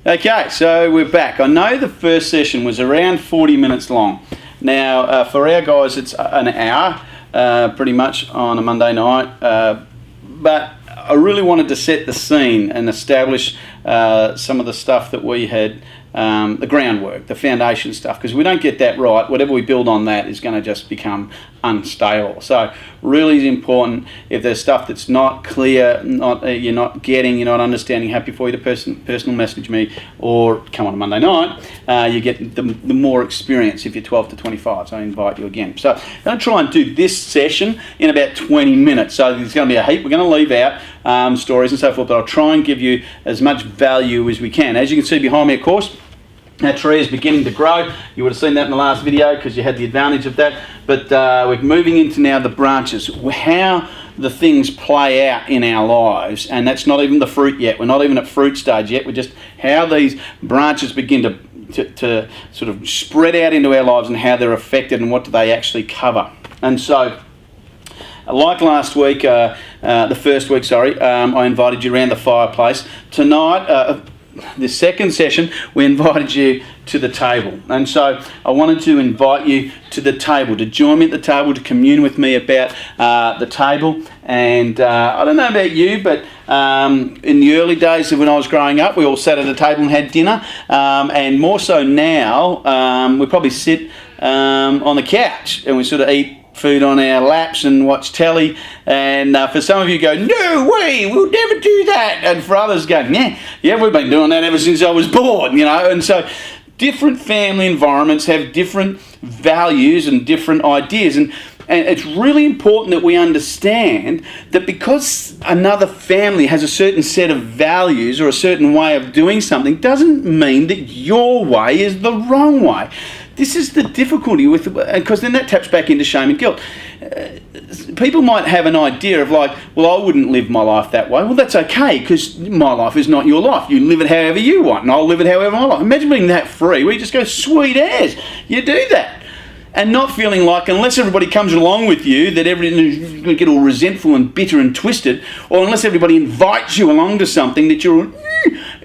Okay, so we're back. I know the first session was around 40 minutes long. Now, for our guys, it's an hour, pretty much on a Monday night. But I really wanted to set the scene and establish some of the stuff that we had, the groundwork, the foundation stuff, because if we don't get that right, whatever we build on that is going to just become unstable. So really important. If there's stuff that's not clear, you're not getting, you're not understanding, happy for you to personal message me or come on a Monday night. You get the more experience if you're 12 to 25, so I invite you again. So I'm going to try and do this session in about 20 minutes. So there's going to be a heap. We're going to leave out stories and so forth, but I'll try and give you as much value as we can. As you can see behind me, of course, that tree is beginning to grow. You would have seen that in the last video because you had the advantage of that. But we're moving into now the branches, how the things play out in our lives. And that's not even the fruit yet. We're not even at fruit stage yet. We're just how these branches begin to sort of spread out into our lives and how they're affected and what do they actually cover. And so, like last week, the first week, I invited you around the fireplace. Tonight, the second session, we invited you to the table. And so I wanted to invite you to the table, to join me at the table, to commune with me about the table. And I don't know about you, but in the early days of when I was growing up, we all sat at a table and had dinner. And more so now, we probably sit on the couch and we sort of eat food on our laps and watch telly, and for some of you go, no way, we'll never do that, and for others go, yeah, we've been doing that ever since I was born, and so different family environments have different values and different ideas, and it's really important that we understand that because another family has a certain set of values or a certain way of doing something doesn't mean that your way is the wrong way. This is the difficulty with, because then that taps back into shame and guilt. People might have an idea of like, well, I wouldn't live my life that way. Well, that's okay, because my life is not your life. You live it however you want, and I'll live it however I like. Imagine being that free, where you just go, sweet as, you do that. And not feeling like, unless everybody comes along with you, that everything's going to get all resentful and bitter and twisted, or unless everybody invites you along to something that you're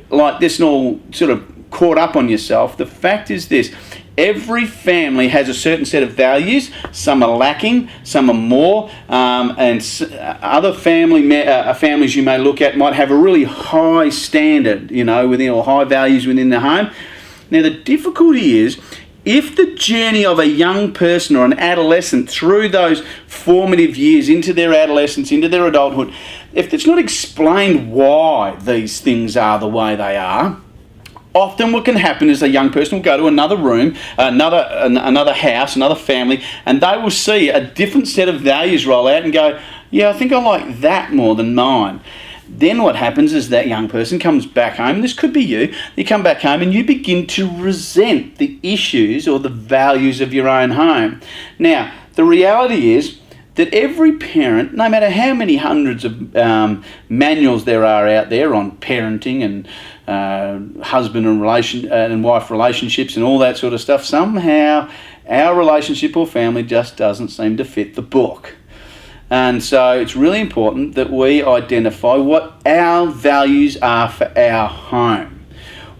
like this and all sort of caught up on yourself. The fact is this. Every family has a certain set of values. Some are lacking, some are more, and other families you may look at might have a really high standard, within, or high values within the home. Now the difficulty is, if the journey of a young person or an adolescent through those formative years into their adolescence, into their adulthood, if it's not explained why these things are the way they are, often what can happen is a young person will go to another room, another house, another family, and they will see a different set of values roll out and go, yeah, I think I like that more than mine. Then what happens is that young person comes back home, this could be you come back home and you begin to resent the issues or the values of your own home. Now, the reality is that every parent, no matter how many hundreds of manuals there are out there on parenting and husband and wife relationships and all that sort of stuff, somehow our relationship or family just doesn't seem to fit the book. And so it's really important that we identify what our values are for our home.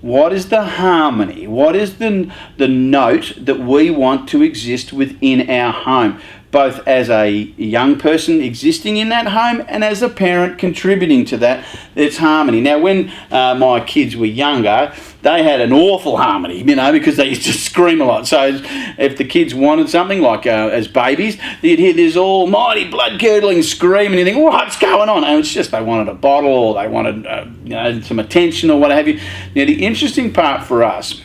What is the harmony? What is the note that we want to exist within our home? Both as a young person existing in that home and as a parent contributing to that, it's harmony. Now, when my kids were younger, they had an awful harmony, because they used to scream a lot. So if the kids wanted something, like as babies, you'd hear this almighty blood-curdling scream and you think, what's going on? And it's just they wanted a bottle or they wanted some attention or what have you. Now, the interesting part for us,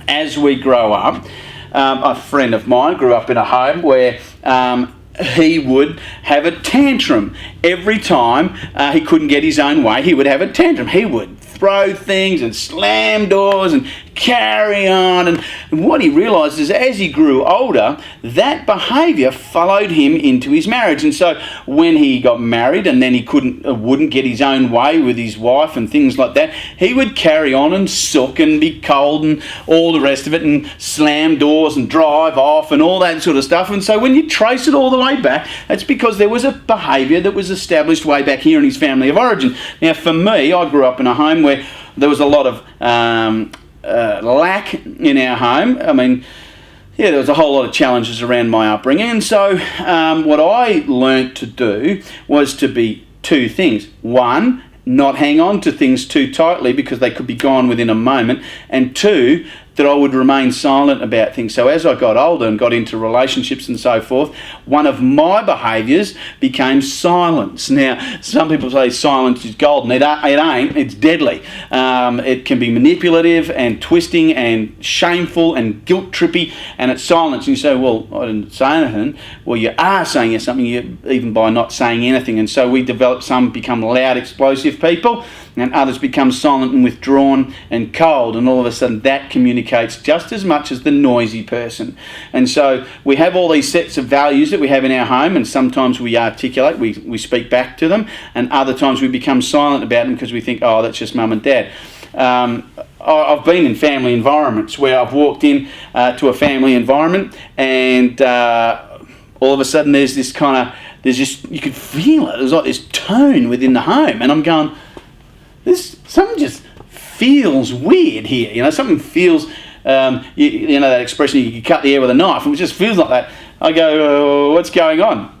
as we grow up, a friend of mine grew up in a home where he would have a tantrum every time he couldn't get his own way. He would have a tantrum. He would throw things and slam doors and carry on. And what he realised is as he grew older, that behaviour followed him into his marriage. And so when he got married and then he wouldn't get his own way with his wife and things like that, he would carry on and sook and be cold and all the rest of it and slam doors and drive off and all that sort of stuff. And so when you trace it all the way back, it's because there was a behaviour that was established way back here in his family of origin. Now for me, I grew up in a home where there was a lot of lack in our home. I mean, yeah, there was a whole lot of challenges around my upbringing. And so what I learnt to do was to be two things. One, not hang on to things too tightly because they could be gone within a moment. And two, that I would remain silent about things. So as I got older and got into relationships and so forth, one of my behaviours became silence. Now, some people say silence is golden. It ain't. It's deadly. It can be manipulative and twisting and shameful and guilt-trippy, and it's silence. And you say, well, I didn't say anything. Well, you are saying something even by not saying anything. And so we develop, some become loud, explosive people, and others become silent and withdrawn and cold, and all of a sudden that communicates just as much as the noisy person. And so we have all these sets of values that we have in our home, and sometimes we articulate, we speak back to them, and other times we become silent about them because we think, oh, that's just mum and dad. I've been in family environments where I've walked in to a family environment, and all of a sudden there's this kind of, you could feel it, there's like this tone within the home, and I'm going, something just feels weird here. You know, something feels, you know that expression, you cut the air with a knife, and it just feels like that. I go, what's going on?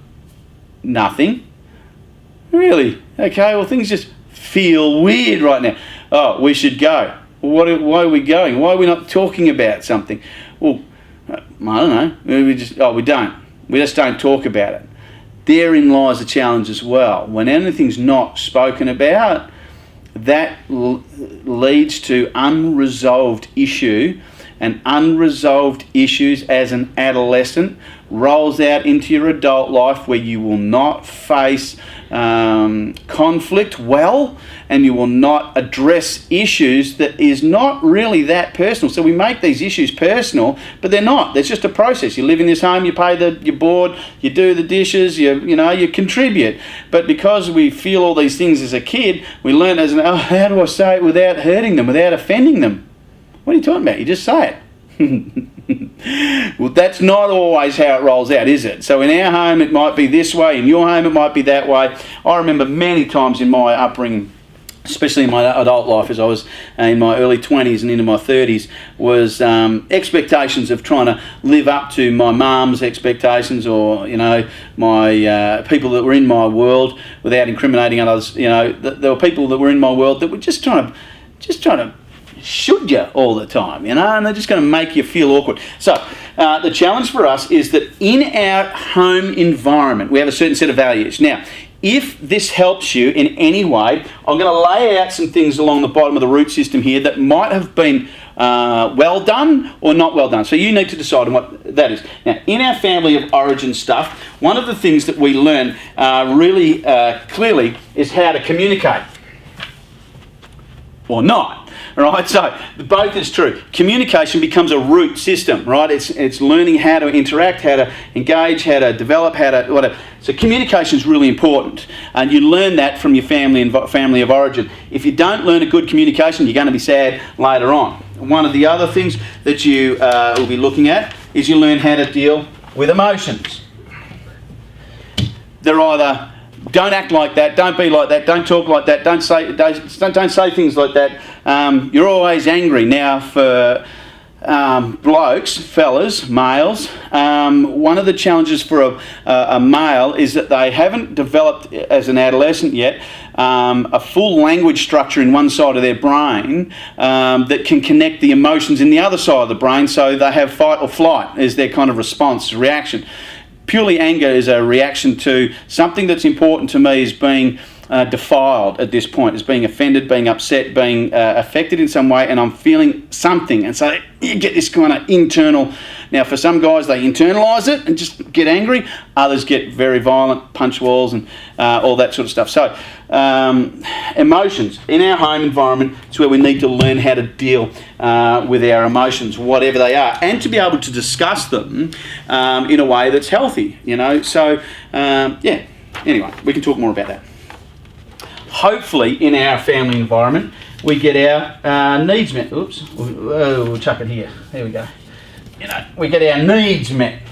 Nothing. Really? Okay, well, things just feel weird right now. Oh, we should go. Why are we going? Why are we not talking about something? Well, I don't know. We don't. We just don't talk about it. Therein lies the challenge as well. When anything's not spoken about, that leads to unresolved issue, and unresolved issues as an adolescent rolls out into your adult life where you will not face conflict well, and you will not address issues that is not really that personal. So we make these issues personal, but they're not. There's just a process. You live in this home, you pay your board, you do the dishes, you contribute. But because we feel all these things as a kid, we learn how do I say it without hurting them, without offending them? What are you talking about? You just say it. Well, that's not always how it rolls out, is it? So in our home it might be this way, in your home it might be that way. I remember many times in my upbringing, especially in my adult life as I was in my early 20s and into my 30s, was expectations of trying to live up to my mum's expectations, or my people that were in my world without incriminating others. There were people that were in my world that were just trying to should you all the time, and they're just going to make you feel awkward. So the challenge for us is that in our home environment we have a certain set of values. Now, if this helps you in any way, I'm going to lay out some things along the bottom of the root system here that might have been well done or not well done. So you need to decide on what that is. Now, in our family of origin stuff, one of the things that we learn really clearly is how to communicate or not. Right, so both is true. Communication becomes a root system, right? It's learning how to interact, how to engage, how to develop, whatever. So communication is really important, and you learn that from your family of origin. If you don't learn a good communication, you're going to be sad later on. One of the other things that you will be looking at is you learn how to deal with emotions. They're either don't act like that, don't be like that, don't talk like that, don't say things like that. You're always angry. Now, for blokes, fellas, males, one of the challenges for a male is that they haven't developed as an adolescent yet a full language structure in one side of their brain that can connect the emotions in the other side of the brain, so they have fight or flight as their kind of response, reaction. Purely anger is a reaction to something that's important to me is being defiled at this point, as being offended, being upset, being affected in some way, and I'm feeling something. And so you get this kind of internal. Now, for some guys, they internalise it and just get angry. Others get very violent, punch walls and all that sort of stuff. So emotions in our home environment is where we need to learn how to deal with our emotions, whatever they are, and to be able to discuss them in a way that's healthy, So, anyway, we can talk more about that. Hopefully, in our family environment, we get our needs met. Oops, we'll chuck it here. There we go. We get our needs met.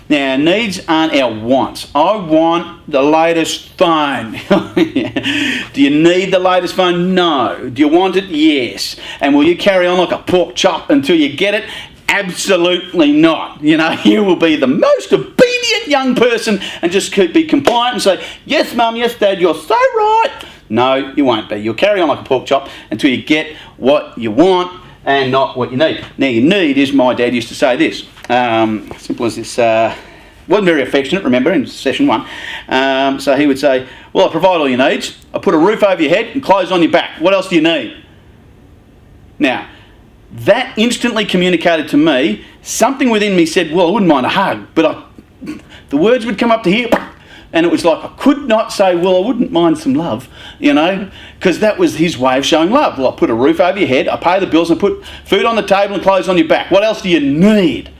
Now, our needs aren't our wants. I want the latest phone. Do you need the latest phone? No. Do you want it? Yes. And will you carry on like a pork chop until you get it? Absolutely not. You will be the most obedient young person and just be compliant and say, yes, mum, yes, dad, you're so right. No, you won't be. You'll carry on like a pork chop until you get what you want and not what you need. Now, your need is, my dad used to say this, simple as this, wasn't very affectionate, remember, in session 1. So he would say, well, I provide all your needs. I put a roof over your head and clothes on your back. What else do you need? Now, that instantly communicated to me, something within me said, well, I wouldn't mind a hug, but the words would come up to here, and it was like I could not say, well, I wouldn't mind some love, because that was his way of showing love. Well, I put a roof over your head, I pay the bills, and put food on the table and clothes on your back. What else do you need?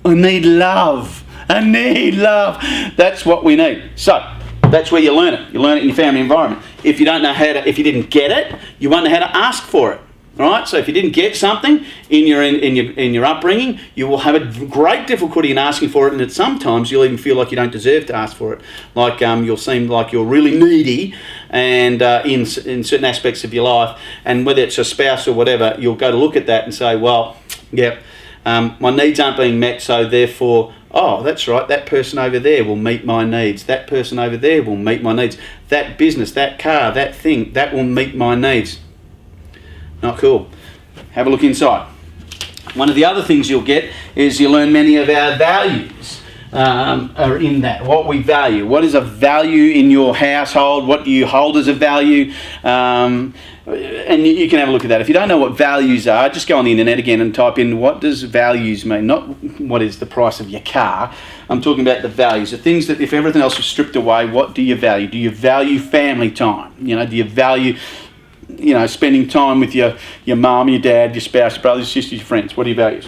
I need love. I need love. That's what we need. So that's where you learn it. You learn it in your family environment. If you don't know how to, if you didn't get it, you won't know how to ask for it. All right. So if you didn't get something in your upbringing, you will have a great difficulty in asking for it, and sometimes you'll even feel like you don't deserve to ask for it. Like you'll seem like you're really needy, and in certain aspects of your life, and whether it's a spouse or whatever, you'll go to look at that and say, well, yeah, my needs aren't being met, so therefore, oh, that's right, that person over there will meet my needs. That person over there will meet my needs. That business, that car, that thing, that will meet my needs. Not cool. Have a look inside. One of the other things you'll get is you learn many of our values are in that. What we value. What is a value in your household? What do you hold as a value? And you can have a look at that. If you don't know what values are, just go on the internet again and type in what does values mean. Not what is the price of your car. I'm talking about the values. The things that if everything else was stripped away, what do you value? Do you value family time? Do you value spending time with your mum, your dad, your spouse, your brothers, your sisters, your friends? What do you value?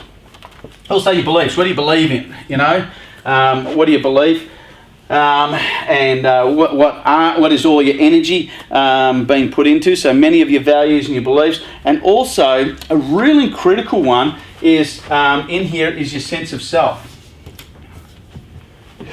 Also your beliefs. What do you believe in? What do you believe? What is all your energy being put into? So many of your values and your beliefs. And also a really critical one is in here is your sense of self.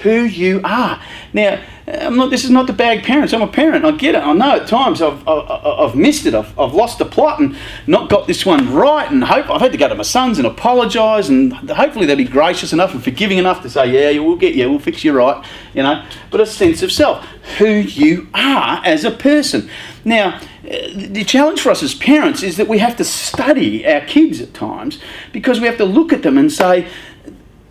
Who you are. Now, this is not to bag parents. I'm a parent. I get it. I know at times I've missed it. I've lost the plot and not got this one right. And I've had to go to my sons and apologise. And hopefully they'll be gracious enough and forgiving enough to say, yeah, we'll get you. We'll fix you right. But a sense of self. Who you are as a person. Now, the challenge for us as parents is that we have to study our kids at times because we have to look at them and say,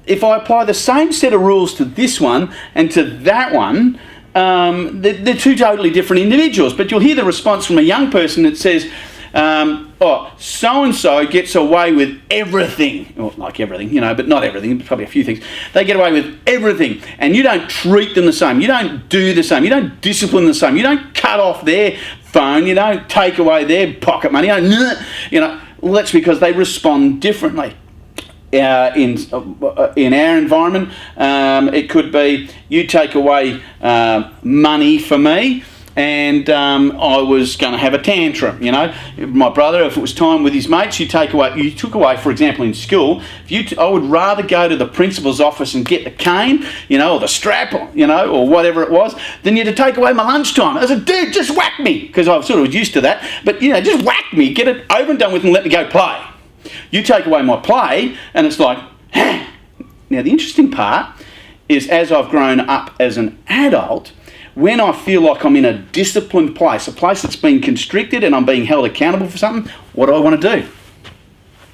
if I apply the same set of rules to this one and to that one, they're two totally different individuals. But you'll hear the response from a young person that says, so-and-so gets away with everything. Well, like everything, but not everything, probably a few things. They get away with everything. And you don't treat them the same. You don't do the same. You don't discipline the same. You don't cut off their phone. You don't take away their pocket money. Well, that's because they respond differently. In our environment, it could be you take away money for me, and I was going to have a tantrum. My brother, if it was time with his mates, you took away, for example, in school. I would rather go to the principal's office and get the cane, or the strap, or whatever it was, than you to take away my lunchtime. I said, dude, just whack me, because I sort of was used to that. But just whack me, get it over and done with, and let me go play. You take away my play, and it's like, Now, the interesting part is as I've grown up as an adult, when I feel like I'm in a disciplined place, a place that's been constricted and I'm being held accountable for something, what do I want to do?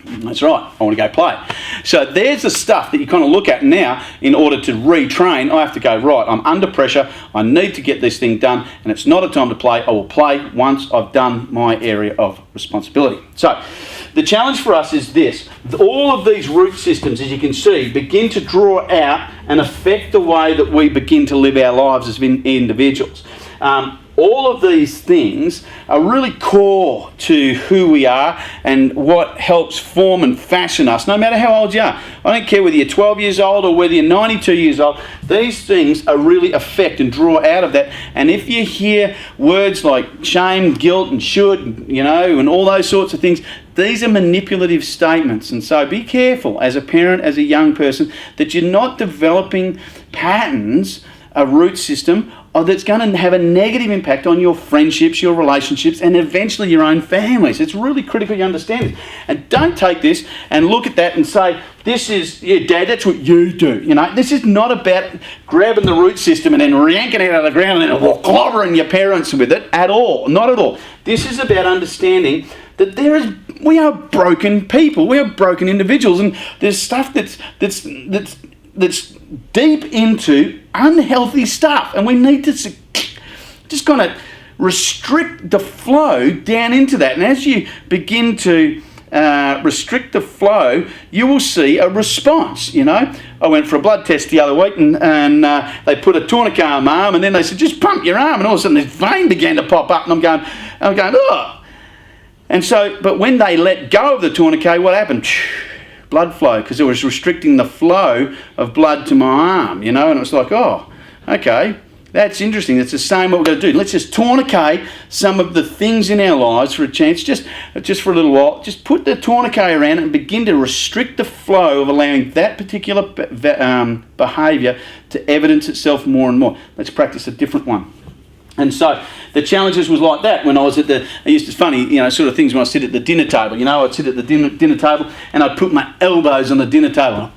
That's right, I want to go play. So there's the stuff that you kind of look at now. In order to retrain, I have to go, right, I'm under pressure, I need to get this thing done, and it's not a time to play. I will play once I've done my area of responsibility. So the challenge for us is this. All of these root systems, as you can see, begin to draw out and affect the way that we begin to live our lives as individuals. All of these things are really core to who we are and what helps form and fashion us, no matter how old you are. I don't care whether you're 12 years old or whether you're 92 years old. These things are really affect and draw out of that. And if you hear words like shame, guilt and should, you know, and all those sorts of things, these are manipulative statements. And so be careful as a parent, as a young person, that you're not developing patterns, a root system, that's going to have a negative impact on your friendships, your relationships, and eventually your own families. It's really critical you understand it. And don't take this and look at that and say, this is, yeah, Dad, that's what you do. You know, this is not about grabbing the root system and then yanking it out of the ground and then clobbering your parents with it at all. Not at all. This is about understanding that we are broken people. We are broken individuals, and there's stuff that's deep into unhealthy stuff, and we need to just kind of restrict the flow down into that. And as you begin to restrict the flow, you will see a response. You know, I went for a blood test the other week, and they put a tourniquet on my arm, and then they said, just pump your arm, and all of a sudden this vein began to pop up, and I'm going, oh. And so, but when they let go of the tourniquet, what happened? Blood flow, because it was restricting the flow of blood to my arm, you know, and it was like, oh, okay, that's interesting. It's the same what we're going to do. Let's just tourniquet some of the things in our lives for a chance, just for a little while. Just put the tourniquet around it and begin to restrict the flow of allowing that particular behaviour to evidence itself more and more. Let's practice a different one. And so the challenges was like that when I was it's funny, you know, sort of things when I sit at the dinner table. You know, I'd sit at the dinner table and I'd put my elbows on the dinner table.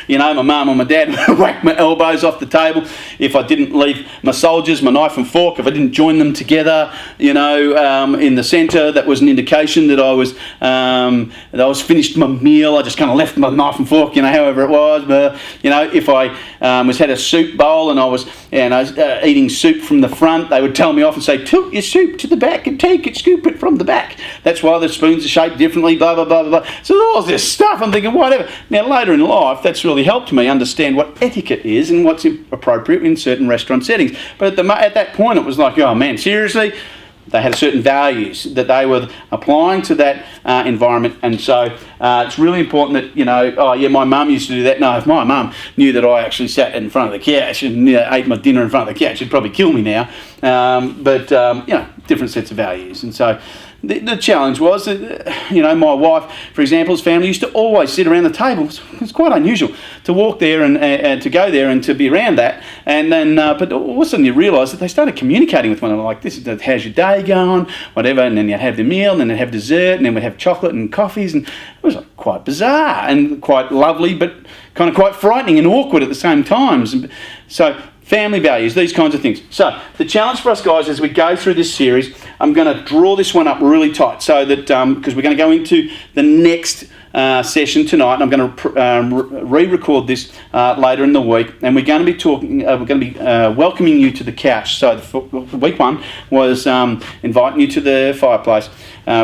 You know, my mum or my dad would whack my elbows off the table. If I didn't leave my soldiers, my knife and fork, if I didn't join them together, you know, in the centre, that was an indication that I was finished my meal. I just kind of left my knife and fork, you know, however it was. But, you know, if I had a soup bowl and I was eating soup from the front, they would tell me off and say, tilt your soup to the back and take it, scoop it from the back. That's why the spoons are shaped differently, blah, blah, blah, blah, blah. So all this stuff, I'm thinking, whatever. Now, later in life, that's really helped me understand what etiquette is and what's appropriate in certain restaurant settings. But at that point, it was like, oh man, seriously? They had certain values that they were applying to that environment, and so it's really important that, you know, oh yeah, my mum used to do that. No, if my mum knew that I actually sat in front of the couch and ate my dinner in front of the couch, she'd probably kill me now. But you know, different sets of values, and so the challenge was that, you know, my wife, for example's family used to always sit around the table. It's quite unusual to walk there and to go there and to be around that. And then, but all of a sudden you realise that they started communicating with one another, like, this is how's your day going, whatever. And then you'd have the meal, and then they'd have dessert, and then we'd have chocolate and coffees, and it was like quite bizarre and quite lovely, but kind of quite frightening and awkward at the same times. So family values, these kinds of things. So the challenge for us guys as we go through this series, I'm going to draw this one up really tight so that, because we're going to go into the next session tonight, and I'm going to re-record this later in the week, and we're going to be talking. We're going to be welcoming you to the couch. So week one was inviting you to the fireplace.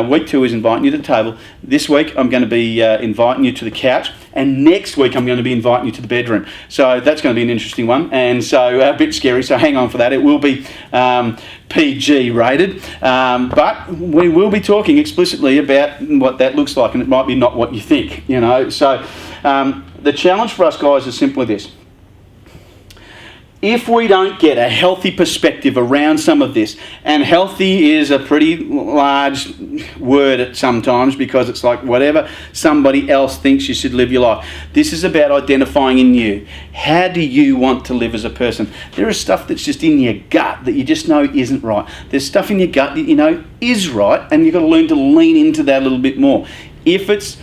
Week two is inviting you to the table. This week I'm going to be inviting you to the couch, and next week I'm going to be inviting you to the bedroom. So that's going to be an interesting one, and so a bit scary. So hang on for that. It will be PG rated, but we will be talking explicitly about what that looks like, and it might be not what you think, you know. So the challenge for us guys is simply this. If we don't get a healthy perspective around some of this, and healthy is a pretty large word at sometimes, because it's like whatever somebody else thinks you should live your life. This is about identifying in you. How do you want to live as a person? There is stuff that's just in your gut that you just know isn't right. There's stuff in your gut that you know is right, and you've got to learn to lean into that a little bit more. If it's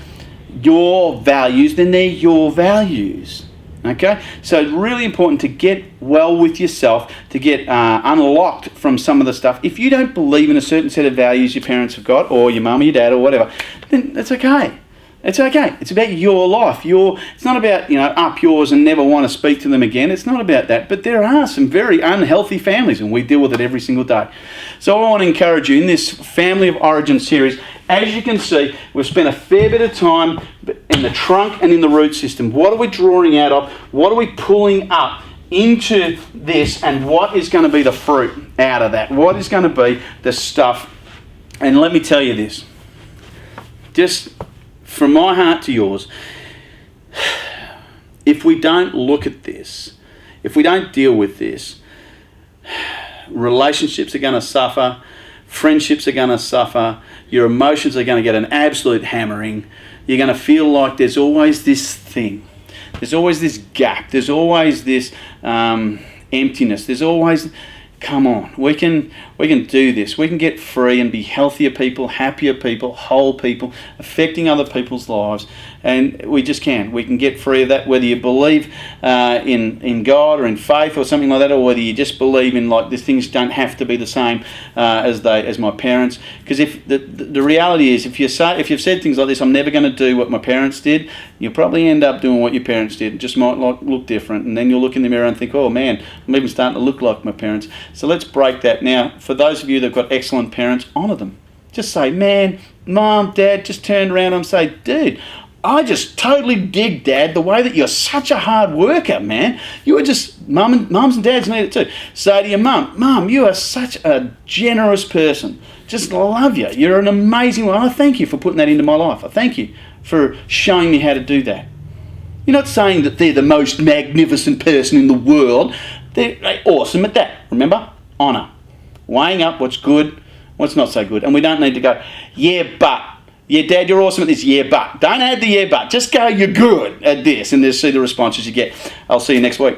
your values, then they're your values. Okay, so it's really important to get well with yourself, to get unlocked from some of the stuff. If you don't believe in a certain set of values your parents have got, or your mum or your dad or whatever, then that's okay. It's okay. It's about your life. It's not about, up yours and never want to speak to them again. It's not about that. But there are some very unhealthy families, and we deal with it every single day. So I want to encourage you in this Family of Origin series. As you can see, we've spent a fair bit of time in the trunk and in the root system. What are we drawing out of? What are we pulling up into this, and what is going to be the fruit out of that? What is going to be the stuff? And let me tell you this. Just from my heart to yours, if we don't look at this, if we don't deal with this, relationships are going to suffer, friendships are going to suffer, your emotions are going to get an absolute hammering. You're going to feel like there's always this thing. There's always this gap. There's always this emptiness. There's always... Come on, we can do this. We can get free and be healthier people, happier people, whole people, affecting other people's lives, and we just can. We can get free of that, whether you believe in God or in faith or something like that, or whether you just believe in like these things don't have to be the same as my parents. Because if the reality is, if you've said things like this, I'm never going to do what my parents did, you'll probably end up doing what your parents did. It just might look different, and then you'll look in the mirror and think, oh man, I'm even starting to look like my parents. So let's break that. Now, for those of you that have got excellent parents, honour them. Just say, man, mom, dad, just turn around and say, dude, I just totally dig, Dad, the way that you're such a hard worker, man. You are just, mums and dads need it too. Say to your mum, you are such a generous person. Just love you. You're an amazing one. I thank you for putting that into my life. I thank you for showing me how to do that. You're not saying that they're the most magnificent person in the world. They're awesome at that. Remember? Honour. Weighing up what's good, what's not so good. And we don't need to go, yeah, but. Yeah, Dad, you're awesome at this. Yeah, but. Don't add the yeah, but. Just go, you're good at this. And just see the responses you get. I'll see you next week.